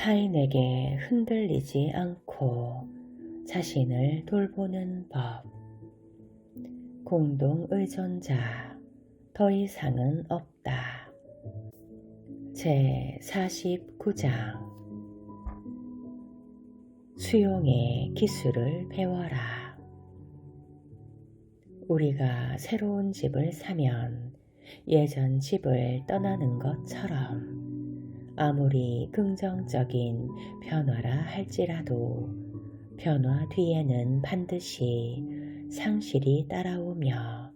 타인에게 흔들리지 않고 자신을 돌보는 법. 공동의존자, 더 이상은 없다. 제49장 수용의 기술을 배워라. 우리가 새로운 집을 사면 예전 집을 떠나는 것처럼 아무리 긍정적인 변화라 할지라도 변화 뒤에는 반드시 상실이 따라오며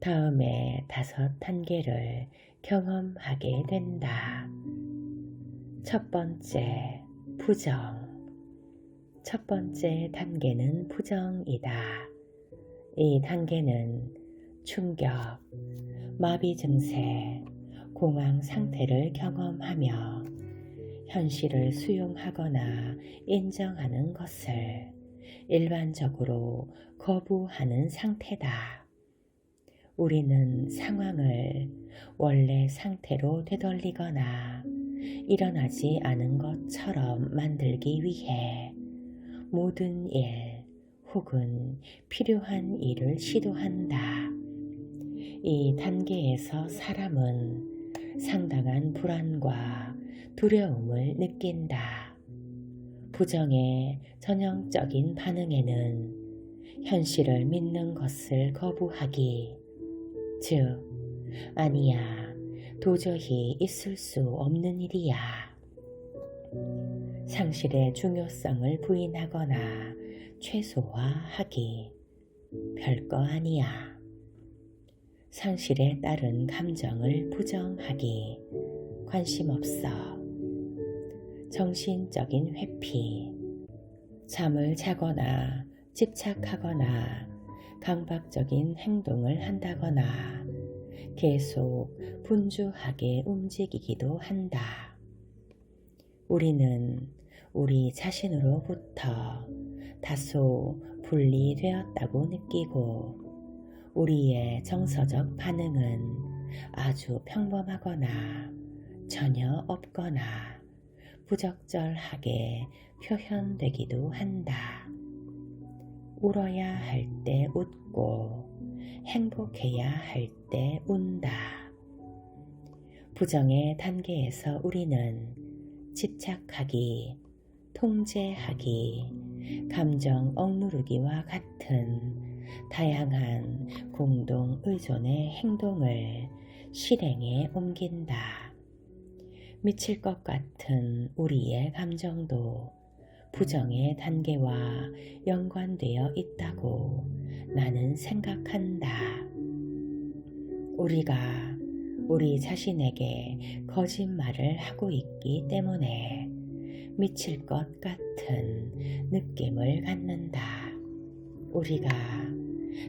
다음에 5단계를 경험하게 된다. 첫 번째, 부정. 첫 번째 단계는 부정이다. 이 단계는 충격, 마비 증세, 공황 상태를 경험하며 현실을 수용하거나 인정하는 것을 일반적으로 거부하는 상태다. 우리는 상황을 원래 상태로 되돌리거나 일어나지 않은 것처럼 만들기 위해 모든 일 혹은 필요한 일을 시도한다. 이 단계에서 사람은 상당한 불안과 두려움을 느낀다. 부정의 전형적인 반응에는 현실을 믿는 것을 거부하기, 즉, 아니야, 도저히 있을 수 없는 일이야. 상실의 중요성을 부인하거나 최소화하기, 별거 아니야. 상실에 따른 감정을 부정하기, 관심 없어. 정신적인 회피, 잠을 자거나 집착하거나 강박적인 행동을 한다거나 계속 분주하게 움직이기도 한다. 우리는 우리 자신으로부터 다소 분리되었다고 느끼고 우리의 정서적 반응은 아주 평범하거나 전혀 없거나 부적절하게 표현되기도 한다. 울어야 할 때 웃고 행복해야 할 때 운다. 부정의 단계에서 우리는 집착하기, 통제하기, 감정 억누르기와 같은 다양한 공동 의존의 행동을 실행에 옮긴다. 미칠 것 같은 우리의 감정도 부정의 단계와 연관되어 있다고 나는 생각한다. 우리가 우리 자신에게 거짓말을 하고 있기 때문에 미칠 것 같은 느낌을 갖는다. 우리가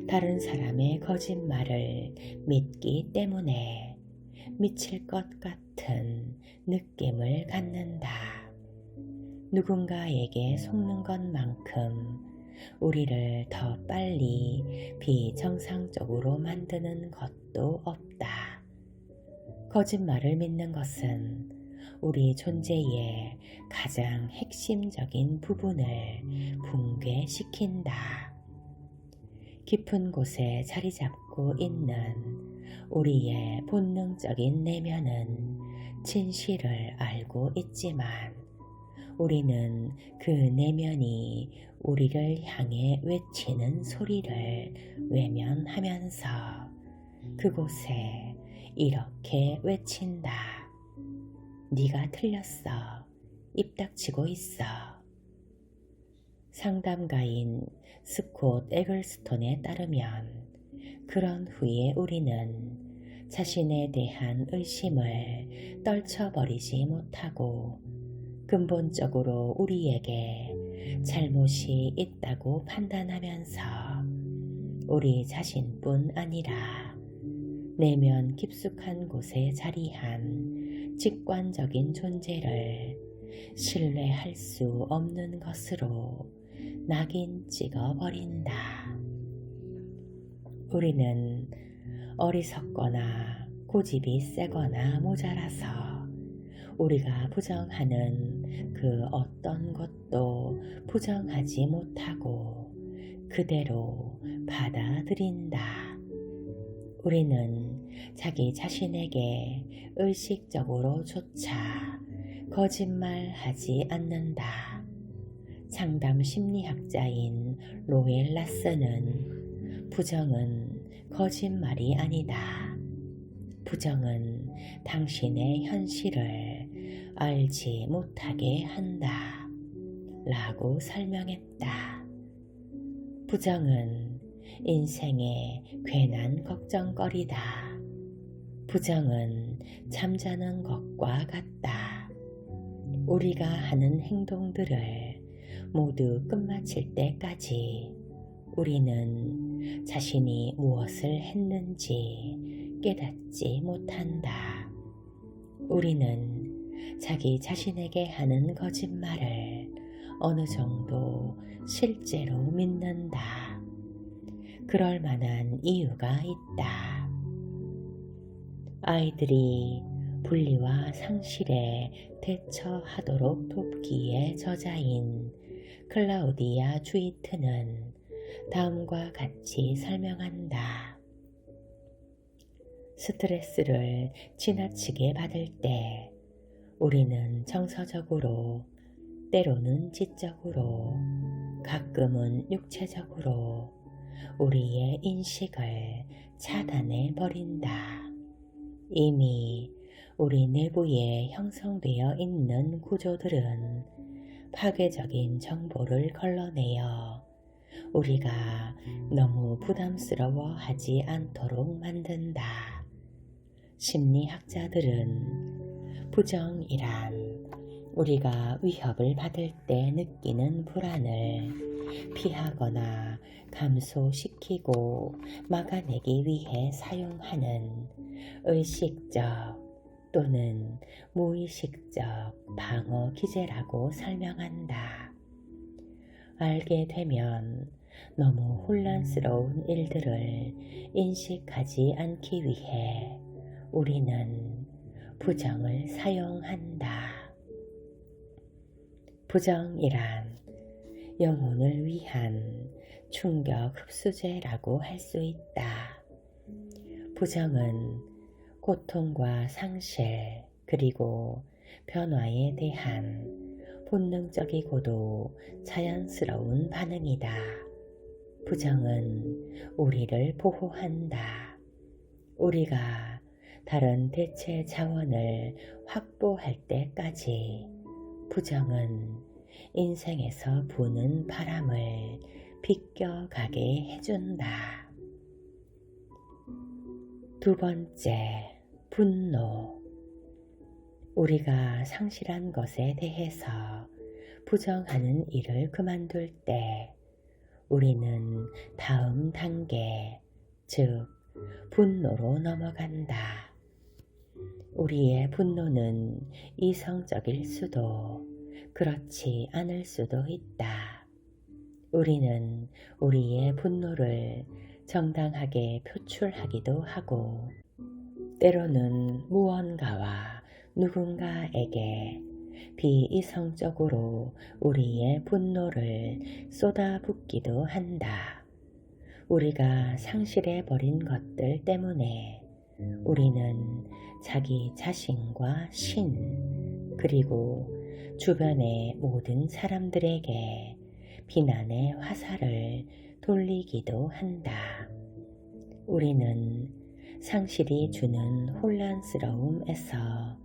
다른 사람의 거짓말을 믿기 때문에 미칠 것 같은 느낌을 갖는다. 누군가에게 속는 것만큼 우리를 더 빨리 비정상적으로 만드는 것도 없다. 거짓말을 믿는 것은 우리 존재의 가장 핵심적인 부분을 붕괴시킨다. 깊은 곳에 자리 잡고 있는 우리의 본능적인 내면은 진실을 알고 있지만 우리는 그 내면이 우리를 향해 외치는 소리를 외면하면서 그곳에 이렇게 외친다. 네가 틀렸어. 입 닥치고 있어. 상담가인 스콧 에글스톤에 따르면 그런 후에 우리는 자신에 대한 의심을 떨쳐버리지 못하고 근본적으로 우리에게 잘못이 있다고 판단하면서 우리 자신뿐 아니라 내면 깊숙한 곳에 자리한 직관적인 존재를 신뢰할 수 없는 것으로 낙인 찍어버린다. 우리는 어리석거나 고집이 세거나 모자라서 우리가 부정하는 그 어떤 것도 부정하지 못하고 그대로 받아들인다. 우리는 자기 자신에게 의식적으로조차 거짓말하지 않는다. 상담 심리학자인 로엘 라슨은 부정은 거짓말이 아니다. 부정은 당신의 현실을 알지 못하게 한다. 라고 설명했다. 부정은 인생의 괜한 걱정거리다. 부정은 잠자는 것과 같다. 우리가 하는 행동들을 모두 끝마칠 때까지 우리는 자신이 무엇을 했는지 깨닫지 못한다. 우리는 자기 자신에게 하는 거짓말을 어느 정도 실제로 믿는다. 그럴 만한 이유가 있다. 아이들이 분리와 상실에 대처하도록 돕기에 저자인 클라우디아 주이트는 다음과 같이 설명한다. 스트레스를 지나치게 받을 때 우리는 정서적으로, 때로는 지적으로, 가끔은 육체적으로 우리의 인식을 차단해 버린다. 이미 우리 내부에 형성되어 있는 구조들은 파괴적인 정보를 걸러내어 우리가 너무 부담스러워하지 않도록 만든다. 심리학자들은 부정이란 우리가 위협을 받을 때 느끼는 불안을 피하거나 감소시키고 막아내기 위해 사용하는 의식적 또는 무의식적 방어 기제라고 설명한다. 알게 되면 너무 혼란스러운 일들을 인식하지 않기 위해 우리는 부정을 사용한다. 부정이란 영혼을 위한 충격 흡수제라고 할 수 있다. 부정은 고통과 상실 그리고 변화에 대한 본능적이고도 자연스러운 반응이다. 부정은 우리를 보호한다. 우리가 다른 대체 자원을 확보할 때까지 부정은 인생에서 부는 바람을 비껴가게 해준다. 두 번째, 분노. 우리가 상실한 것에 대해서 부정하는 일을 그만둘 때 우리는 다음 단계, 즉 분노로 넘어간다. 우리의 분노는 이성적일 수도 그렇지 않을 수도 있다. 우리는 우리의 분노를 정당하게 표출하기도 하고 때로는 무언가와 누군가에게 비이성적으로 우리의 분노를 쏟아붓기도 한다. 우리가 상실해버린 것들 때문에 우리는 자기 자신과 신 그리고 주변의 모든 사람들에게 비난의 화살을 돌리기도 한다. 우리는 상실이 주는 혼란스러움에서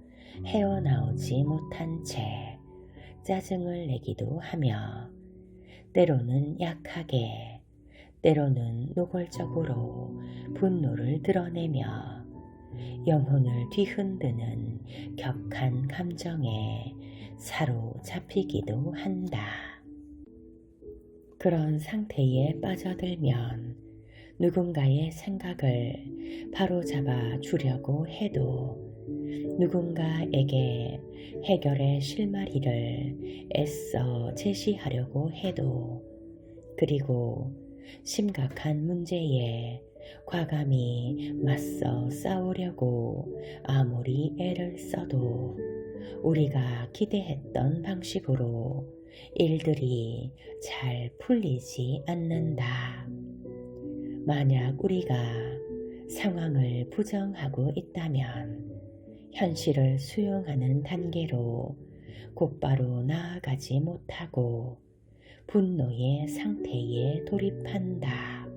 헤어나오지 못한 채 짜증을 내기도 하며 때로는 약하게 때로는 노골적으로 분노를 드러내며 영혼을 뒤흔드는 격한 감정에 사로잡히기도 한다. 그런 상태에 빠져들면 누군가의 생각을 바로잡아 주려고 해도 누군가에게 해결의 실마리를 애써 제시하려고 해도 그리고 심각한 문제에 과감히 맞서 싸우려고 아무리 애를 써도 우리가 기대했던 방식으로 일들이 잘 풀리지 않는다. 만약 우리가 상황을 부정하고 있다면 현실을 수용하는 단계로 곧바로 나아가지 못하고 분노의 상태에 돌입한다.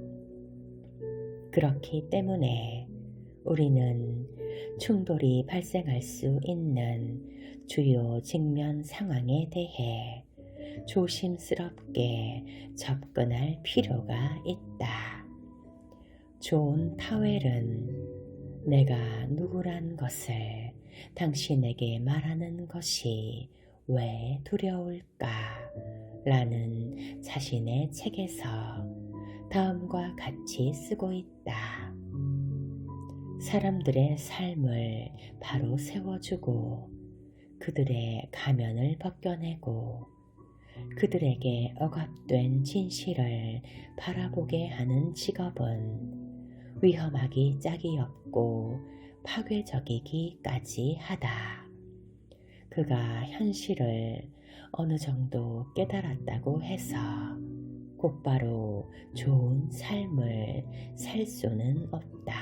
그렇기 때문에 우리는 충돌이 발생할 수 있는 주요 직면 상황에 대해 조심스럽게 접근할 필요가 있다. 존 파웰은 내가 누구란 것을 당신에게 말하는 것이 왜 두려울까? 라는 자신의 책에서 다음과 같이 쓰고 있다. 사람들의 삶을 바로 세워주고 그들의 가면을 벗겨내고 그들에게 억압된 진실을 바라보게 하는 직업은 위험하기 짝이 없고 파괴적이기까지 하다. 그가 현실을 어느 정도 깨달았다고 해서 곧바로 좋은 삶을 살 수는 없다.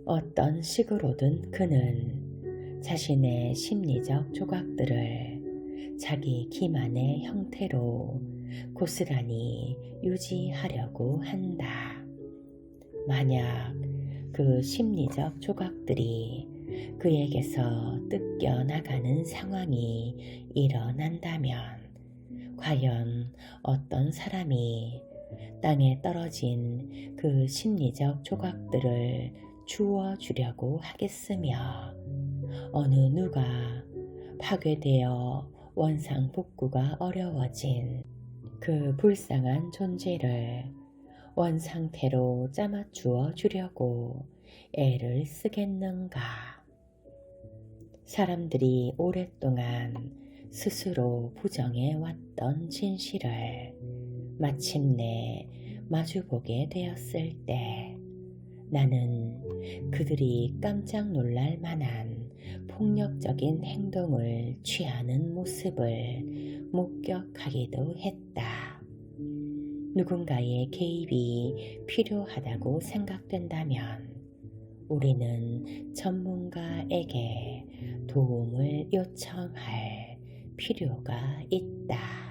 어떤 식으로든 그는 자신의 심리적 조각들을 자기 기만의 형태로 고스란히 유지하려고 한다. 만약 그 심리적 조각들이 그에게서 뜯겨나가는 상황이 일어난다면 과연 어떤 사람이 땅에 떨어진 그 심리적 조각들을 주워주려고 하겠으며 어느 누가 파괴되어 원상복구가 어려워진 그 불쌍한 존재를 원상태로 짜맞추어 주려고 애를 쓰겠는가? 사람들이 오랫동안 스스로 부정해 왔던 진실을 마침내 마주보게 되었을 때 나는 그들이 깜짝 놀랄 만한 폭력적인 행동을 취하는 모습을 목격하기도 했다. 누군가의 개입이 필요하다고 생각된다면 우리는 전문가에게 도움을 요청할 필요가 있다.